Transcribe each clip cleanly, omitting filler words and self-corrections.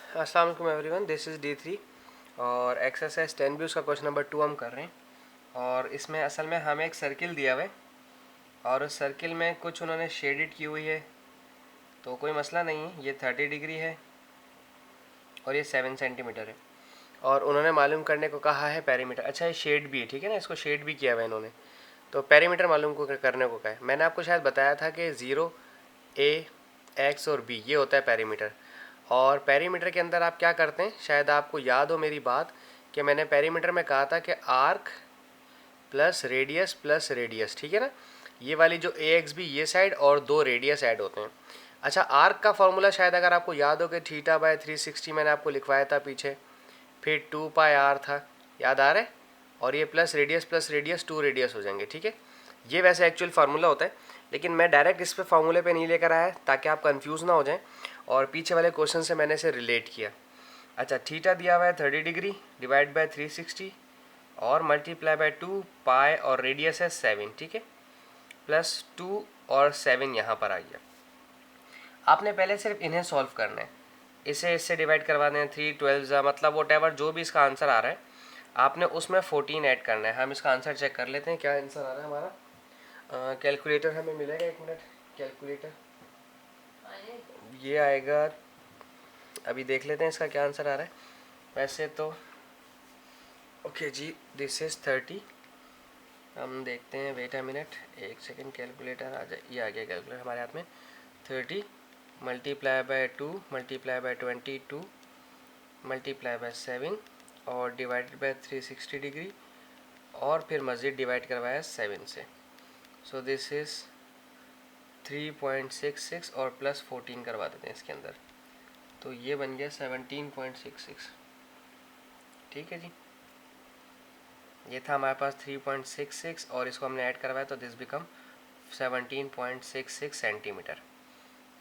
अस्सलाम वालेकुम everyone, this is D3 और एक्सरसाइज 10 भी उसका क्वेश्चन नंबर 2 हम कर रहे हैं। और इसमें असल में हमें एक सर्किल दिया हुआ है और उस सर्किल में कुछ उन्होंने शेडेड की हुई है, तो कोई मसला नहीं है। ये 30 डिग्री है और ये 7 सेंटीमीटर है और उन्होंने मालूम करने को कहा है पेरीमीटर। अच्छा, ये शेड भी है, ठीक है ना, इसको शेड भी किया हुआ है इन्होंने। तो पेरीमीटर मालूम को करने को कहा है। मैंने आपको शायद बताया था कि 0, A, X और B ये होता है पेरीमीटर। और पेरीमीटर के अंदर आप क्या करते हैं, शायद आपको याद हो मेरी बात कि मैंने पेरीमीटर में कहा था कि आर्क प्लस रेडियस, ठीक है ना। ये वाली जो AXB ये साइड और 2 रेडियस ऐड होते हैं। अच्छा, आर्क का फॉर्मूला शायद अगर आपको याद हो कि θ/360 मैंने आपको लिखवाया था पीछे, फिर 2πr था, याद आ रहा है। और ये प्लस रेडियस 2 रेडियस हो जाएंगे, ठीक है। ये वैसे एक्चुअल फार्मूला होता है, लेकिन मैं डायरेक्ट इस पे फार्मूले पे नहीं लेकर आया ताकि आप कंफ्यूज ना हो जाएं, और पीछे वाले क्वेश्चन से मैंने इसे रिलेट किया। अच्छा, थीटा दिया हुआ है 30 डिग्री डिवाइड बाय 360 और मल्टीप्लाई बाय 2 पाई और रेडियस है 7, ठीक है। प्लस 2 और 7 यहाँ पर आ गया। आपने पहले सिर्फ इन्हें सॉल्व करना है, इसे इससे डिवाइड करवा दें, 3 12 मतलब वोट एवर जो भी इसका आंसर आ रहा है आपने उसमें 14 ऐड करना है। हम इसका आंसर चेक कर लेते हैं क्या आंसर आ रहा है हमारा। कैलकुलेटर हमें मिलेगा, एक मिनट। कैलकुलेटर ये आएगा, अभी देख लेते हैं इसका क्या आंसर आ रहा है। वैसे तो ओके जी, दिस इज़ 30। हम देखते हैं, वेट अ मिनट, एक सेकेंड, कैलकुलेटर आ जाए। ये आ गया कैलकुलेटर हमारे हाथ में। 30 multiply by 2 multiply by 22 multiply by 7 और डिवाइडेड बाय 360 डिग्री और फिर मज़ीद डिवाइड करवाया 7 से। सो दिस इज़ 3.66 और प्लस 14 करवा देते हैं इसके अंदर, तो ये बन गया 17.66, ठीक है जी। ये था हमारे पास 3.66 और इसको हमने ऐड करवाया तो दिस बिकम 17.66 सेंटीमीटर।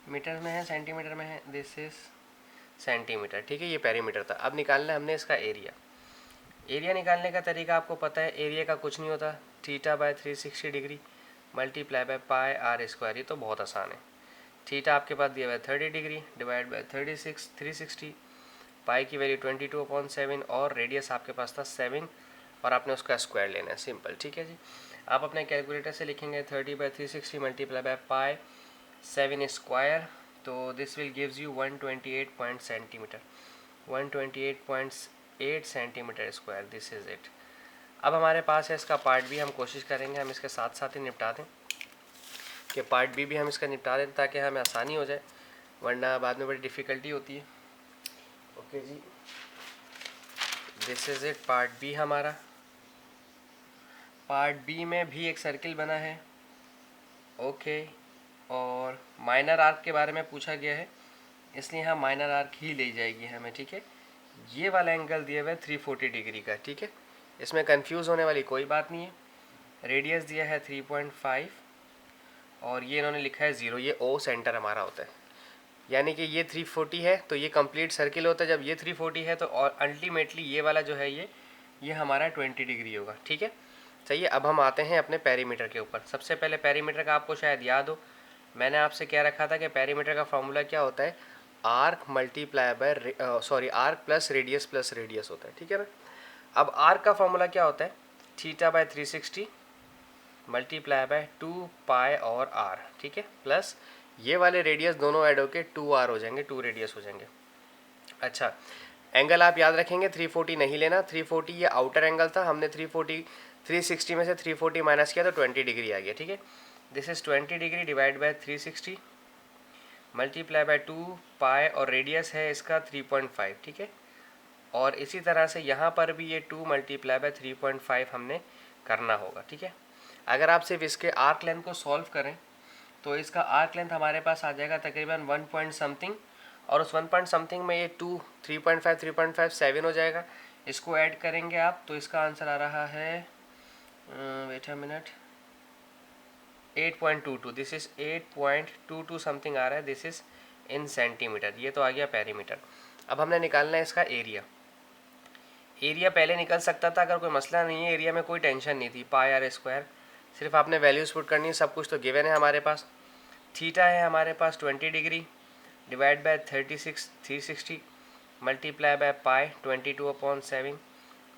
मीटर में है, सेंटीमीटर में है, दिस इज सेंटीमीटर, ठीक है। ये पेरीमीटर था। अब निकालना है हमने इसका एरिया। एरिया निकालने का तरीका आपको पता है, एरिया का कुछ नहीं होता, θ/360 degree multiply by pi r square. ये तो बहुत आसान है। थीटा आपके पास दिया हुआ है 30 डिग्री डिवाइड बाय 360, पाई की वैल्यू 22/7 और रेडियस आपके पास था 7 और आपने उसका स्क्वायर लेना है, सिंपल, ठीक है जी। आप अपने कैलकुलेटर से लिखेंगे 30/360 मल्टीप्लाई बाय पाई 7 स्क्वायर, तो this will gives you 128 centimetre, 128.8 centimetre square, this is it. अब हमारे पास है इसका पार्ट भी, हम कोशिश करेंगे हम इसके साथ साथ ही निपटा दें कि पार्ट बी भी हम इसका निपटा दें ताकि हमें आसानी हो जाए, वरना बाद में बड़ी डिफ़िकल्टी होती है। ओके जी, this is it, part B हमारा। पार्ट बी में भी एक सर्किल बना है, ओके। और माइनर आर्क के बारे में पूछा गया है, इसलिए यहाँ माइनर आर्क ही ले जाएगी हमें, ठीक है। ये वाला एंगल दिया हुआ है 340 डिग्री का, ठीक है। इसमें कंफ्यूज होने वाली कोई बात नहीं है। रेडियस दिया है 3.5 और ये इन्होंने लिखा है 0, ये ओ सेंटर हमारा होता है, यानी कि ये 340 है तो ये कंप्लीट सर्किल होता है। जब ये 340 है तो और अल्टीमेटली ये वाला जो है ये हमारा 20 डिग्री होगा, ठीक है। सही है। अब हम आते हैं अपने पेरीमीटर के ऊपर। सबसे पहले पेरीमीटर का आपको शायद याद हो, मैंने आपसे क्या रखा था कि पेरीमीटर का फॉर्मूला क्या होता है, arc multiply by arc plus radius होता है, ठीक है ना। अब आर्क का फॉर्मूला क्या होता है, θ/360 मल्टीप्लाई बाय 2 पाई और आर, ठीक है, प्लस ये वाले रेडियस दोनों ऐड होके 2r हो जाएंगे, 2 रेडियस हो जाएंगे। अच्छा, एंगल आप याद रखेंगे 340 नहीं लेना, 340 ये आउटर एंगल था, हमने 360 में से 340 माइनस किया तो 20 डिग्री आ गया, ठीक है। This is 20 degree divide by 360 multiply by 2 पाई और रेडियस है इसका 3.5, ठीक है। और इसी तरह से यहाँ पर भी ये 2 मल्टीप्लाई बाय 3.5 हमने करना होगा, ठीक है। अगर आप सिर्फ इसके आर्क लेंथ को सॉल्व करें तो इसका आर्क लेंथ हमारे पास आ जाएगा तकरीबन 1 पॉइंट समथिंग, और उस 1 पॉइंट समथिंग में ये 2 3.5 7 हो जाएगा। इसको ऐड करेंगे आप तो इसका आंसर आ रहा है, wait a minute, 8.22, this is 8.22 something आ रहा है, दिस इज़ इन सेंटीमीटर। ये तो आ गया पेरीमीटर। अब हमने निकालना है इसका एरिया। एरिया पहले निकल सकता था अगर कोई मसला नहीं है, एरिया में कोई टेंशन नहीं थी, पाई आर स्क्वायर, सिर्फ आपने वैल्यूज़ पुट करनी है, सब कुछ तो गिवन है हमारे पास। थीटा है हमारे पास 20 degree divide by 360 multiply by पाई 22/7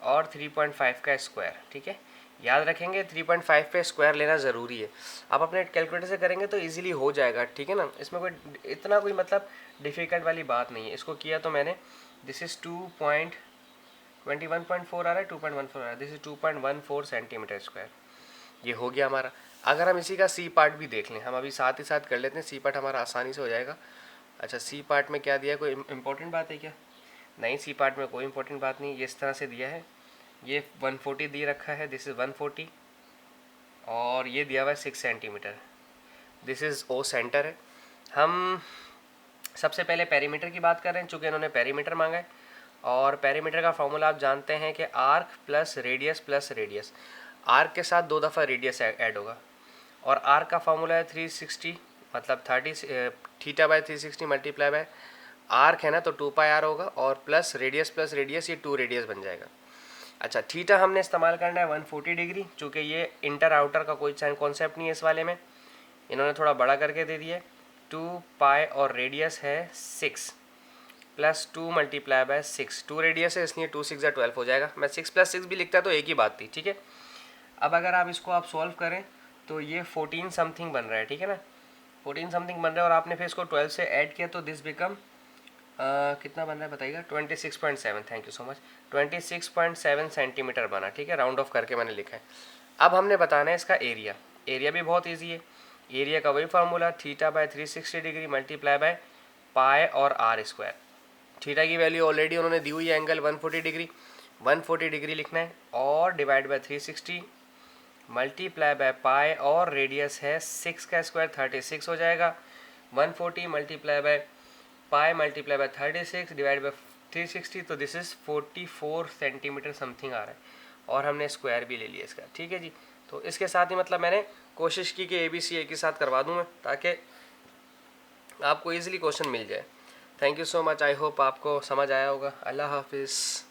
और 3.5 का स्क्वायर, ठीक है। याद रखेंगे 3.5 पे स्क्वायर लेना ज़रूरी है। आप अपने कैलकुलेटर से करेंगे तो इजीली हो जाएगा, ठीक है ना। इसमें कोई इतना कोई मतलब डिफ़िकल्ट वाली बात नहीं है। इसको किया तो मैंने, दिस इज़ 2.21.4 आ रहा है, 2.14 आ रहा है, दिस इज़ 2.14 सेंटीमीटर स्क्वायर। ये हो गया हमारा। अगर हम इसी का सी पार्ट भी देख लें, हम अभी साथ ही साथ कर लेते हैं, सी पार्ट हमारा आसानी से हो जाएगा। अच्छा, सी पार्ट में क्या दिया है, कोई इंपॉर्टेंट बात है क्या? नहीं, सी पार्ट में कोई इंपॉर्टेंट बात नहीं, ये इस तरह से दिया है। ये 140 दे रखा है, दिस इज़ 140, और ये दिया हुआ है 6 centimetre, this is O centre है। हम सबसे पहले पेरीमीटर की बात कर रहे हैं, चूँकि इन्होंने पेरीमीटर मांगा है, और पेरीमीटर का फॉर्मूला आप जानते हैं कि आर्क प्लस रेडियस। आर्क के साथ 2 दफ़ा रेडियस ऐड होगा, और आर्क का फॉर्मूला है 360, मतलब 30 theta by 360 multiply by arc है ना, तो 2 पाई आर होगा, और प्लस रेडियस, ये 2 रेडियस बन जाएगा। अच्छा, थीटा हमने इस्तेमाल करना है 140 डिग्री, चूँकि ये इंटर आउटर का कोई कॉन्सेप्ट नहीं है इस वाले में, इन्होंने थोड़ा बड़ा करके दे दिया है। 2 पाई और रेडियस है 6 प्लस 2 मल्टीप्लाई बाय 6, 2 रेडियस है इसलिए 2 6 12 हो जाएगा। मैं 6 + 6 भी लिखता तो एक ही बात थी, ठीक है। अब अगर आप इसको आप सॉल्व करें तो ये 14 समथिंग बन रहा है, ठीक है ना, 14 समथिंग बन रहा है, और आपने फिर इसको 12 से ऐड किया तो दिस बिकम कितना बन रहा है बताइएगा, 26.7, thank you so much, 26.7 centimetre बना, ठीक है, राउंड ऑफ करके मैंने लिखा है। अब हमने बताना है इसका एरिया। एरिया भी बहुत ईजी है। एरिया का वही formula, theta by 360 degree multiply by पाई और आर स्क्वायर। थीटा की वैल्यू ऑलरेडी उन्होंने दी हुई है, एंगल 140 डिग्री, 140 डिग्री लिखना है, और डिवाइड बाय 360 मल्टीप्लाई बाय पाई, और रेडियस है 6 का स्क्वायर 36 हो जाएगा। 140 multiply by pi multiply by 36 divide by 360, तो दिस इज़ 44 सेंटीमीटर समथिंग आ रहा है, और हमने स्क्वायर भी ले लिया इसका, ठीक है जी। तो इसके साथ ही मतलब मैंने कोशिश की कि ABC एक ही साथ करवा दूँ मैं, ताकि आपको ईजिली क्वेश्चन मिल जाए। Thank you so much, I hope आपको समझ आया होगा। अल्लाह हाफिज़।